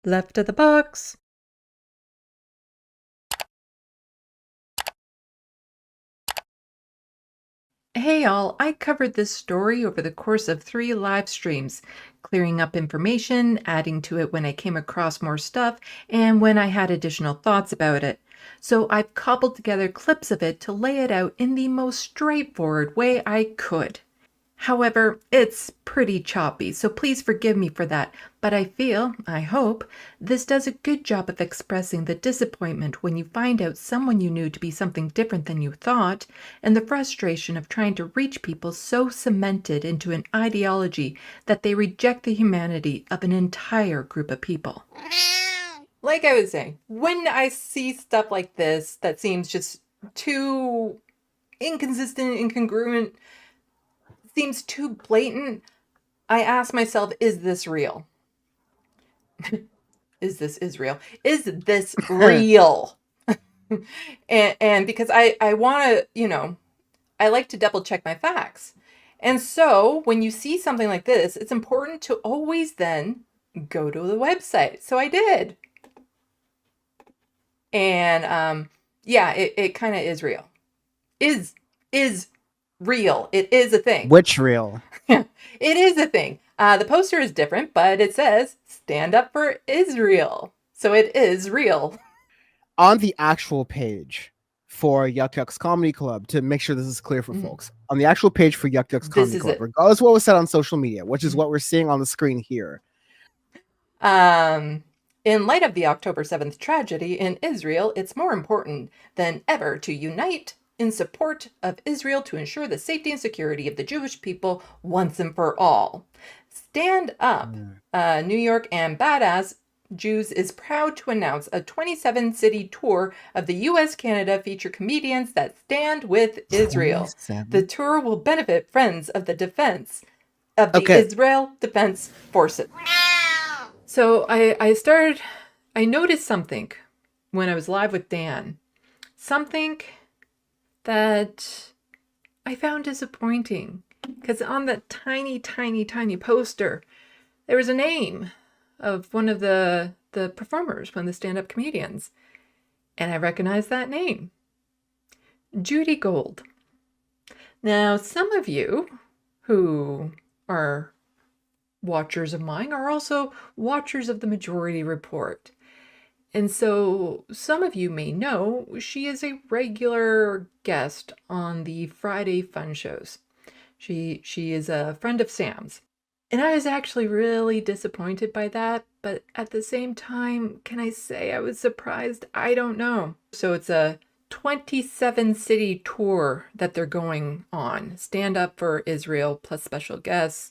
Left of the box. Hey all, I covered this story over the course of 3 live streams, clearing up information, adding to it when I came across more stuff, and when I had additional thoughts about it. So I've cobbled together clips of it to lay it out in the most straightforward way I could. However, it's pretty choppy, so please forgive me for that, but I hope, this does a good job of expressing the disappointment when you find out someone you knew to be something different than you thought, and the frustration of trying to reach people so cemented into an ideology that they reject the humanity of an entire group of people. Like I was saying, when I see stuff like this that seems just too inconsistent, incongruent, seems too blatant, I ask myself, is this real? Is this Israel? Is this real? and because I want to, I like to double check my facts. And so when you see something like this, it's important to always then go to the website. So I did. And yeah, it kind of is real. Is real. It is a thing. Which real? It is a thing. The poster is different, but it says "Stand Up for Israel," so it is real. On the actual page for Yuck Yuck's Comedy Club, to make sure this is clear for folks, on the actual page for Yuck Yuck's Comedy Club, regardless of what was said on social media, which is what we're seeing on the screen here. In light of the October 7th tragedy in Israel, it's more important than ever to unite in support of Israel to ensure the safety and security of the Jewish people once and for all. Stand Up, New York and Badass Jews is proud to announce a 27-city tour of the U.S.-Canada feature comedians that stand with Israel. 27. The tour will benefit Friends of the Defense of the Israel Defense Forces. So I noticed something when I was live with Dan. Something that I found disappointing. Because on that tiny, tiny, tiny poster, there was a name of one of the performers, one of the stand-up comedians. And I recognized that name. Judy Gold. Now, some of you who are watchers of mine are also watchers of the Majority Report. And so some of you may know she is a regular guest on the Friday Fun shows. She is a friend of Sam's. And I was actually really disappointed by that, but at the same time, can I say I was surprised? I don't know. So it's a 27-city tour that they're going on. Stand Up for Israel plus special guests,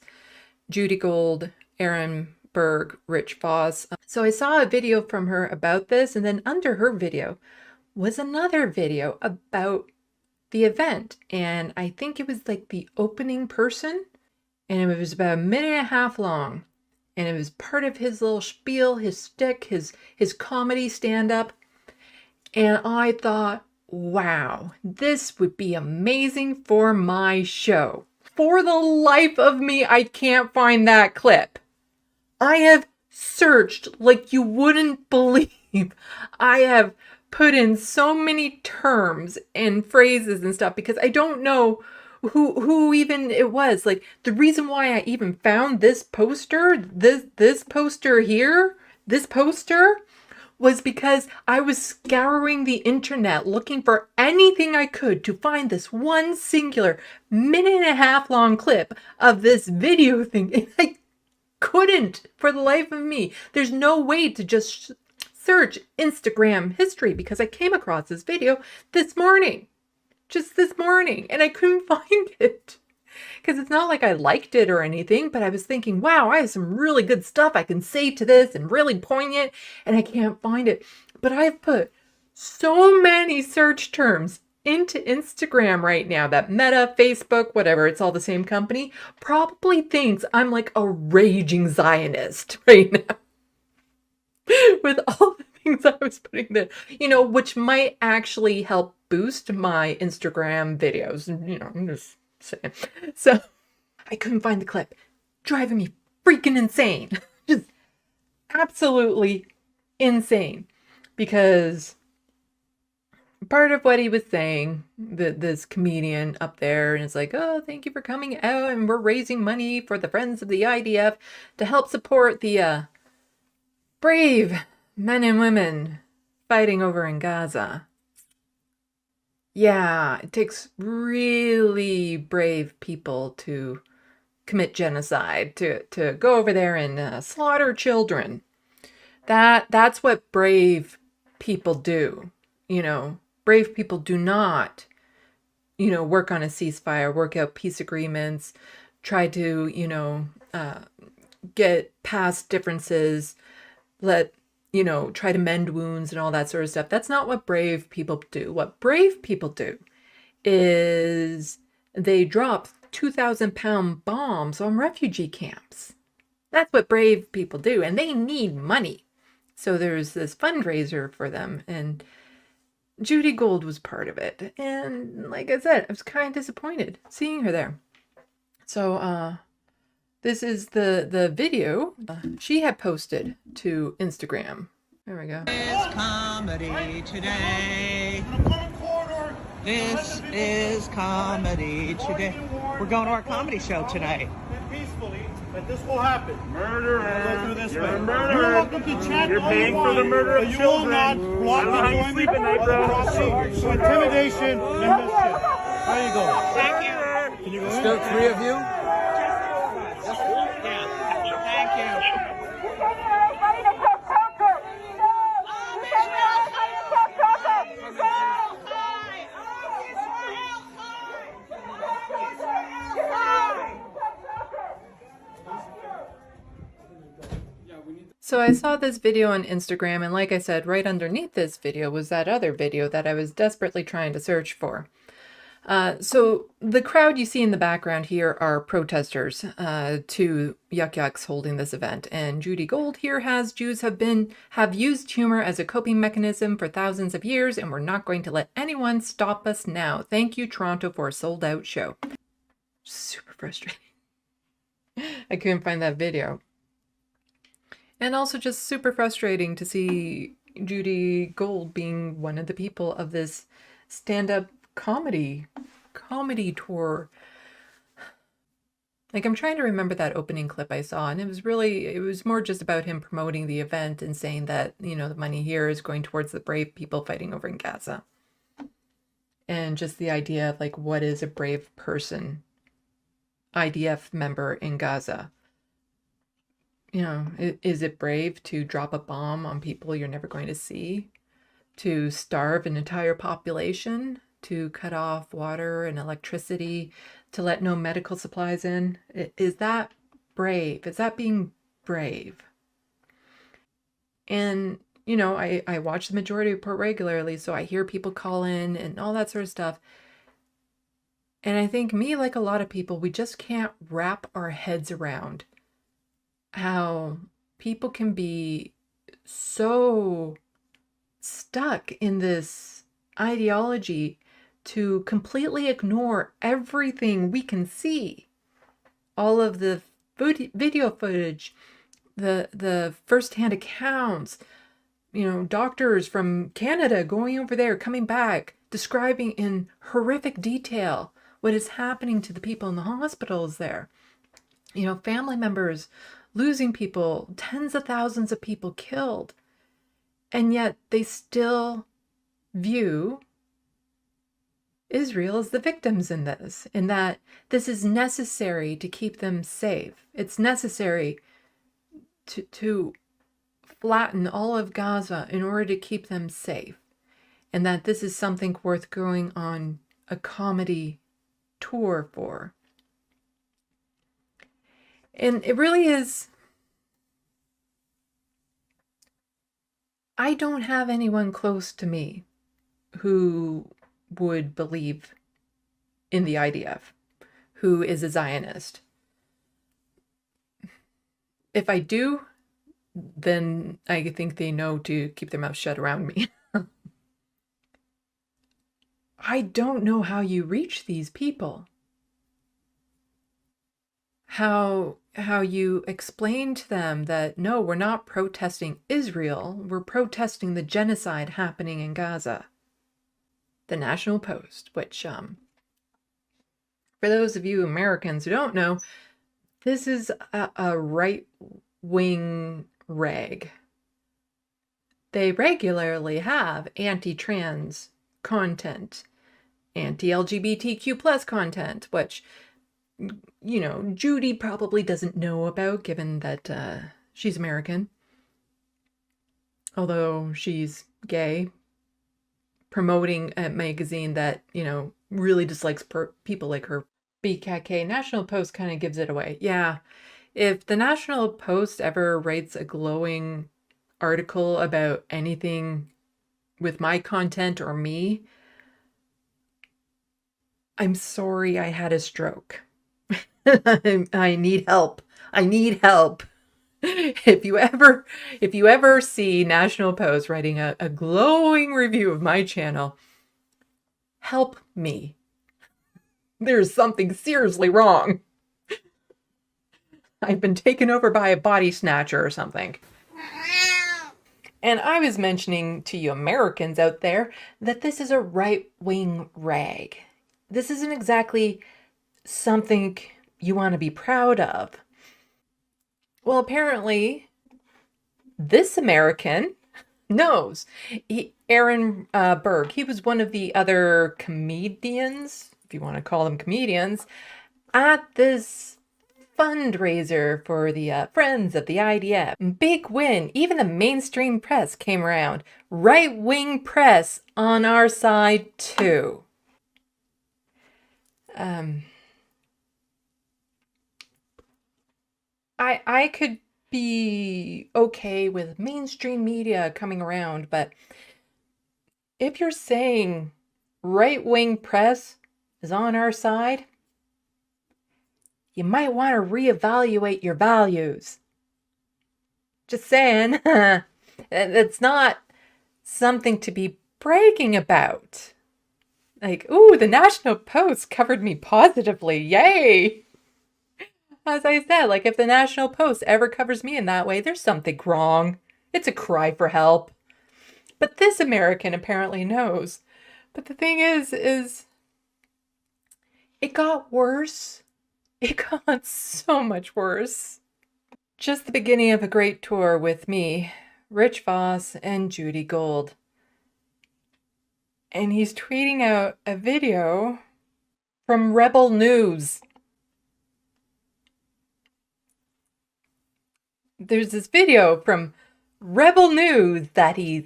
Judy Gold, Aaron Berg, Rich Voss. So I saw a video from her about this, and then under her video was another video about the event. And I think it was like the opening person, and it was about a minute and a half long. And it was part of his little spiel, his shtick, his comedy stand-up. And I thought, wow, this would be amazing for my show. For the life of me, I can't find that clip. I have searched like you wouldn't believe. I have put in so many terms and phrases and stuff because I don't know who even it was. Like, the reason why I even found this poster, this poster here, this poster, was because I was scouring the internet looking for anything I could to find this one singular minute and a half long clip of this video thing. And I couldn't for the life of me. There's no way to just search Instagram history because I came across this video this morning. Just this morning. And I couldn't find it. Because it's not like I liked it or anything, but I was thinking, wow, I have some really good stuff I can say to this and really poignant, and I can't find it. But I've put so many search terms into Instagram right now that Meta, Facebook, whatever, it's all the same company, probably thinks I'm like a raging Zionist right now. With all the things I was putting there, which might actually help boost my Instagram videos. I'm just saying. So I couldn't find the clip. Driving me freaking insane. Just absolutely insane, because part of what he was saying, this comedian up there, and it's like, oh, thank you for coming out, and we're raising money for the Friends of the IDF to help support the brave men and women fighting over in Gaza. Yeah, it takes really brave people to commit genocide, to go over there and slaughter children. That's what brave people do. You know, brave people do not, work on a ceasefire, work out peace agreements, try to, get past differences, try to mend wounds and all that sort of stuff. That's not what brave people do. What brave people do is they drop 2,000-pound bombs on refugee camps. That's what brave people do, and they need money. So there's this fundraiser for them, and Judy Gold was part of it. And like I said, I was kind of disappointed seeing her there. So this is the video she had posted to Instagram. There we go. It's comedy today. This is comedy today. We're going to our comedy show tonight. Peacefully, but this will happen. Murderer. Go through this You're way. a murderer. You're welcome to chat You're all paying you for the want, murder of but you children. will not block I don't know how you enjoyment sleep at night, of bro. the proceedings. So intimidation and mischief. How you go? Thank you. Can you go in? Still three of you? Yeah. Thank you. So I saw this video on Instagram, and like I said, right underneath this video was that other video that I was desperately trying to search for. So the crowd you see in the background here are protesters to Yuck Yucks holding this event. And Judy Gold here has Jews have used humor as a coping mechanism for thousands of years, and we're not going to let anyone stop us now. Thank you, Toronto, for a sold-out show. Super frustrating. I couldn't find that video. And also just super frustrating to see Judy Gold being one of the people of this stand-up comedy tour. Like, I'm trying to remember that opening clip I saw, and it was more just about him promoting the event and saying that, the money here is going towards the brave people fighting over in Gaza. And just the idea of, like, what is a brave person, IDF member in Gaza? Is it brave to drop a bomb on people you're never going to see? To starve an entire population? To cut off water and electricity? To let no medical supplies in? Is that brave? Is that being brave? And, I watch the Majority Report regularly, so I hear people call in and all that sort of stuff. And I think me, like a lot of people, we just can't wrap our heads around how people can be so stuck in this ideology to completely ignore everything we can see. All of the video footage, the first-hand accounts, doctors from Canada going over there, coming back, describing in horrific detail what is happening to the people in the hospitals there. Family members losing people, tens of thousands of people killed. And yet they still view Israel as the victims in this, and that this is necessary to keep them safe. It's necessary to flatten all of Gaza in order to keep them safe. And that this is something worth going on a comedy tour for. And it really is. I don't have anyone close to me who would believe in the IDF, who is a Zionist. If I do, then I think they know to keep their mouth shut around me. I don't know how you reach these people. how you explain to them that no, we're not protesting Israel, we're protesting the genocide happening in Gaza. The National Post, which for those of you Americans who don't know, this is a right-wing rag. They regularly have anti-trans content, anti-LGBTQ plus content, which, you know, Judy probably doesn't know about, given that she's American, although she's gay, promoting a magazine that, you know, really dislikes people like her. BKK, National Post kind of gives it away. Yeah, if the National Post ever writes a glowing article about anything with my content or me, I'm sorry I had a stroke. I need help. I need help. If you ever see National Post writing a glowing review of my channel, help me. There's something seriously wrong. I've been taken over by a body snatcher or something. And I was mentioning to you Americans out there that this is a right-wing rag. This isn't exactly something you want to be proud of. Well, apparently, this American knows. Aaron Berg, he was one of the other comedians, if you want to call them comedians, at this fundraiser for the Friends of the IDF. Big win. Even the mainstream press came around. Right-wing press on our side, too. I could be okay with mainstream media coming around, but if you're saying right-wing press is on our side, you might want to reevaluate your values. Just saying. It's not something to be bragging about. Like, ooh, the National Post covered me positively. Yay! As I said, like, if the National Post ever covers me in that way, there's something wrong. It's a cry for help. But this American apparently knows. But the thing is it got worse. It got so much worse. Just the beginning of a great tour with me, Rich Voss, and Judy Gold. And he's tweeting out a video from Rebel News. There's this video from Rebel News that he's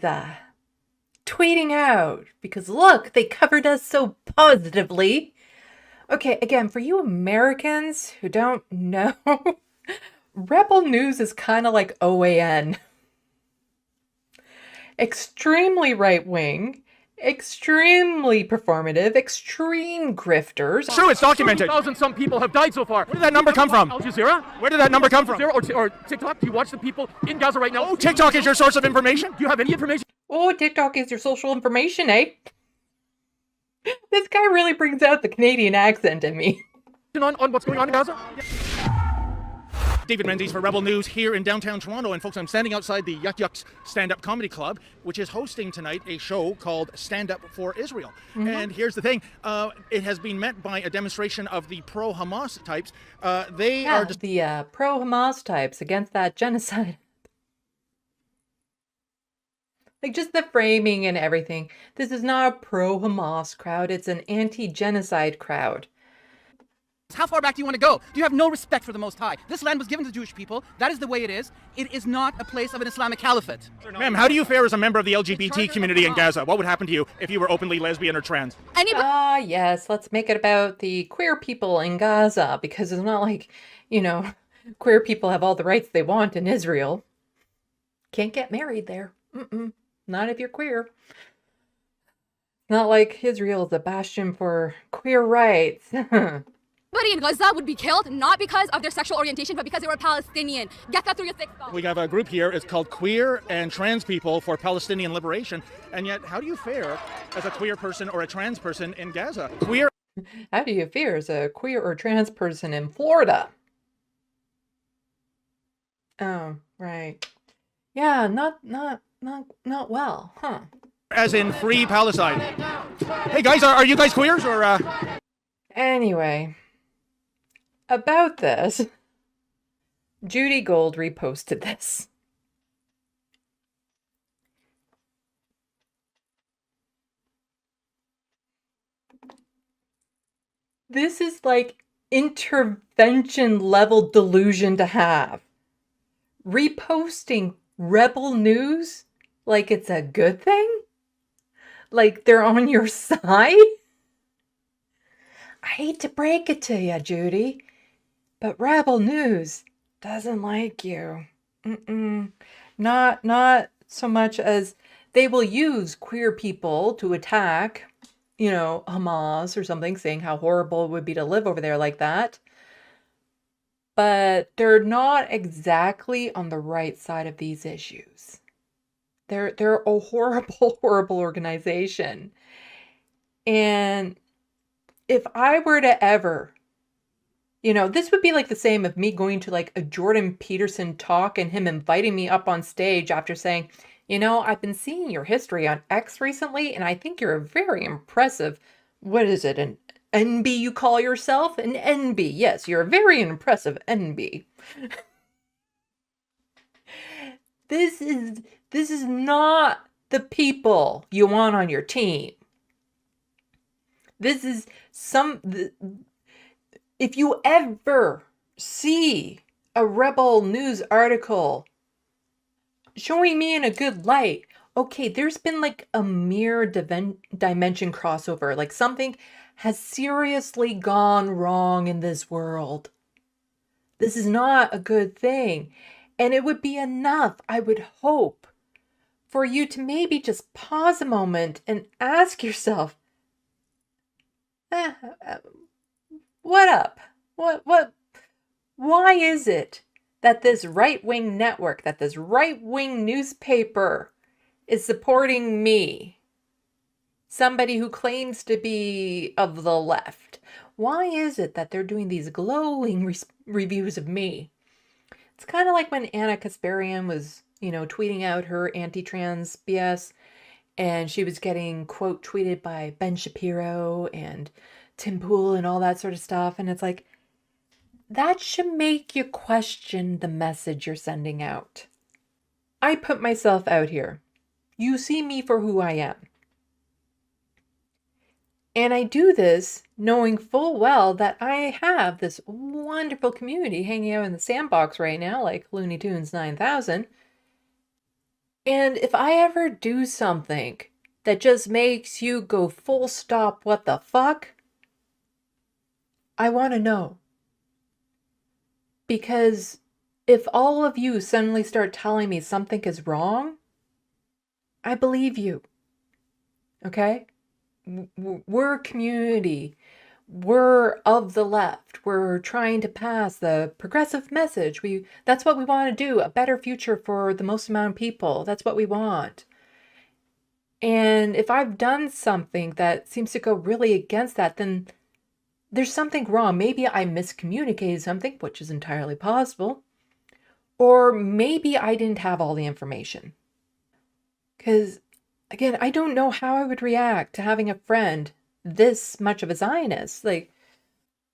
tweeting out because look, they covered us so positively. Okay, again, for you Americans who don't know, Rebel News is kind of like OAN. Extremely right-wing, extremely performative, extreme grifters. It's true, it's documented. 2,000 some people have died so far. Where did that number come from? Al Jazeera? Where did that number come from? Or TikTok? Do you watch the people in Gaza right now? Oh, TikTok is your source of information? Do you have any information? Oh, TikTok is your social information, eh? This guy really brings out the Canadian accent in me. On what's going on in Gaza? David Menzies for Rebel News here in downtown Toronto. And folks, I'm standing outside the Yuck Yucks Stand-Up Comedy Club, which is hosting tonight a show called Stand Up for Israel. Mm-hmm. And here's the thing. It has been met by a demonstration of the pro-Hamas types. They are just the pro-Hamas types against that genocide. Like, just the framing and everything. This is not a pro-Hamas crowd. It's an anti-genocide crowd. How far back do you want to go? Do you have no respect for the Most High? This land was given to the Jewish people. That is the way it is. It is not a place of an Islamic caliphate. Ma'am, how do you fare as a member of the LGBT community in Gaza? What would happen to you if you were openly lesbian or trans? Yes, let's make it about the queer people in Gaza, because it's not like, you know, queer people have all the rights they want in Israel. Can't get married there. Not if you're queer. Not like Israel is a bastion for queer rights. Everybody in Gaza would be killed, not because of their sexual orientation, but because they were Palestinian. Get that through your thick skull. We have a group here. It's called Queer and Trans People for Palestinian Liberation. And yet, how do you fare as a queer person or a trans person in Gaza? How do you fare as a queer or trans person in Florida? Oh, right. Yeah, not well, huh? As in free Palestine. Hey guys, are you guys queers or Anyway, about this, Judy Gold reposted this. This is like intervention level delusion to have. Reposting rebel news like it's a good thing? Like they're on your side? I hate to break it to you, Judy, but rebel news doesn't like you. Not so much as they will use queer people to attack, Hamas or something, saying how horrible it would be to live over there like that. But they're not exactly on the right side of these issues. They're a horrible, horrible organization. And if I were to ever, this would be like the same of me going to like a Jordan Peterson talk and him inviting me up on stage after saying, I've been seeing your history on X recently, and I think you're a very impressive, what is it, an NB you call yourself? An NB. Yes, you're a very impressive NB. This is not the people you want on your team. This is if you ever see a Rebel News article showing me in a good light, okay, there's been like a mirror dimension crossover, like something has seriously gone wrong in this world. This is not a good thing. And it would be enough, I would hope, for you to maybe just pause a moment and ask yourself, what up? Why is it that this right-wing network, that this right-wing newspaper is supporting me? Somebody who claims to be of the left. Why is it that they're doing these glowing reviews of me? It's kind of like when Anna Kasparian was, tweeting out her anti-trans BS, and she was getting quote tweeted by Ben Shapiro and Tim Pool and all that sort of stuff. And it's like, that should make you question the message you're sending out. I put myself out here. You see me for who I am. And I do this knowing full well that I have this wonderful community hanging out in the sandbox right now, like Looney Tunes 9000. And if I ever do something that just makes you go full stop, what the fuck? I want to know. Because if all of you suddenly start telling me something is wrong, I believe you. Okay? We're a community. We're of the left. We're trying to pass the progressive message. That's what we want to do, a better future for the most amount of people. That's what we want. And if I've done something that seems to go really against that, then there's something wrong. Maybe I miscommunicated something, which is entirely possible. Or maybe I didn't have all the information. Because, again, I don't know how I would react to having a friend this much of a Zionist. Like,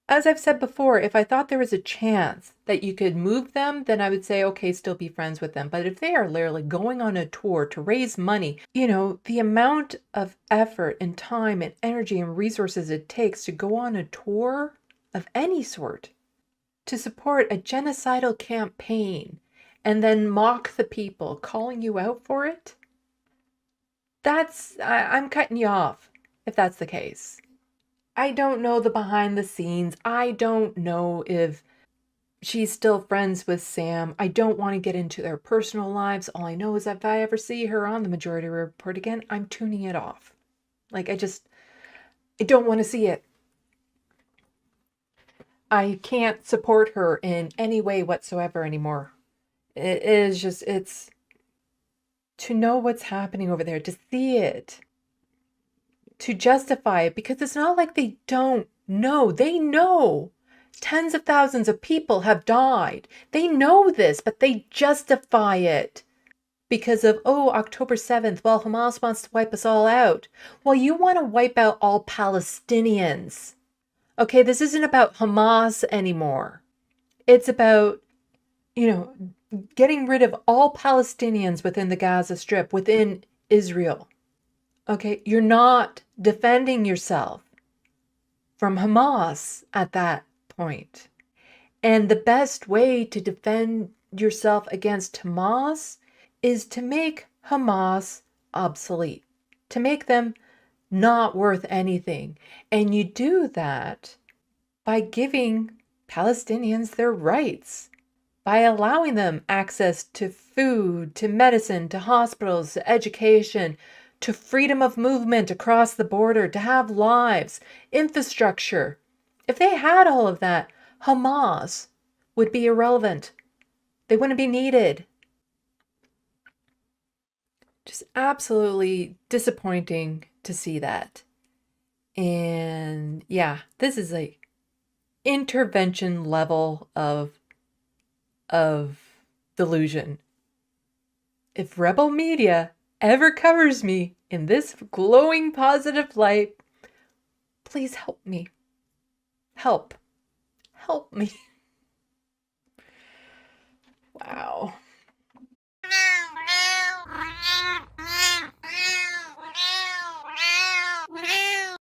as I've said before, if I thought there was a chance that you could move them, then I would say, okay, still be friends with them. But if they are literally going on a tour to raise money, the amount of effort and time and energy and resources it takes to go on a tour of any sort to support a genocidal campaign and then mock the people calling you out for it, I'm cutting you off if that's the case. I don't know the behind the scenes. I don't know if she's still friends with Sam. I don't want to get into their personal lives. All I know is that if I ever see her on the Majority Report again, I'm tuning it off. Like, I don't want to see it. I can't support her in any way whatsoever anymore. It's to know what's happening over there, to see it, to justify it, because it's not like they don't know. They know. Tens of thousands of people have died. They know this, but they justify it because of, oh, October 7th, well, Hamas wants to wipe us all out. Well, you want to wipe out all Palestinians. Okay, this isn't about Hamas anymore. It's about, getting rid of all Palestinians within the Gaza Strip, within Israel. Okay, you're not defending yourself from Hamas at that point. And the best way to defend yourself against Hamas is to make Hamas obsolete, to make them not worth anything. And you do that by giving Palestinians their rights, by allowing them access to food, to medicine, to hospitals, to education, to freedom of movement across the border, to have lives, infrastructure. If they had all of that, Hamas would be irrelevant. They wouldn't be needed. Just absolutely disappointing to see that. And yeah, this is a intervention level of delusion. If Rebel Media ever covers me in this glowing positive light, please help me. Help me.